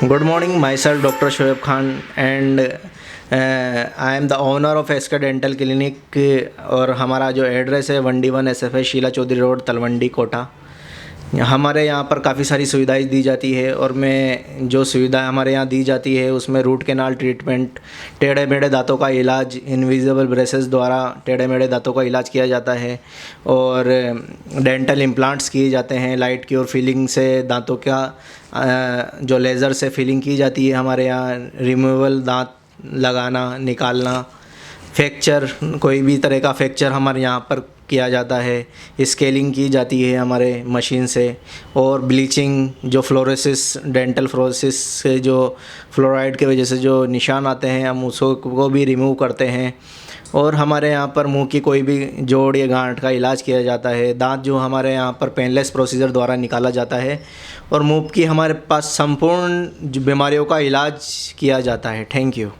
Good morning, myself Dr. Soheb Khan and I am the owner of SK Dental Clinic और हमारा जो address है 1D1 SFH Sheela Chaudhary road Talwandi Kota. हमारे यहाँ पर काफ़ी सारी सुविधाएं दी जाती है और मैं जो सुविधा हमारे यहाँ दी जाती है उसमें रूट कैनाल ट्रीटमेंट, टेढ़े मेढ़े दांतों का इलाज, इनविजिबल ब्रेसेस द्वारा टेढ़े मेढ़े दांतों का इलाज किया जाता है और डेंटल इम्प्लांट्स किए जाते हैं। लाइट की और फीलिंग से दांतों का जो लेज़र से फीलिंग की जाती है हमारे यहाँ। रिमूवल दांत लगाना, निकालना, फ्रैक्चर, कोई भी तरह का फ्रैक्चर हमारे यहाँ पर किया जाता है। स्केलिंग की जाती है हमारे मशीन से और ब्लीचिंग, जो फ्लोरोसिस, डेंटल फ्लोरोसिस से जो फ्लोराइड के वजह से जो निशान आते हैं हम उसको भी रिमूव करते हैं। और हमारे यहाँ पर मुंह की कोई भी जोड़ या गांठ का इलाज किया जाता है। दांत जो हमारे यहाँ पर पेनलेस प्रोसीजर द्वारा निकाला जाता है और मुंह की हमारे पास संपूर्ण बीमारियों का इलाज किया जाता है। Thank you.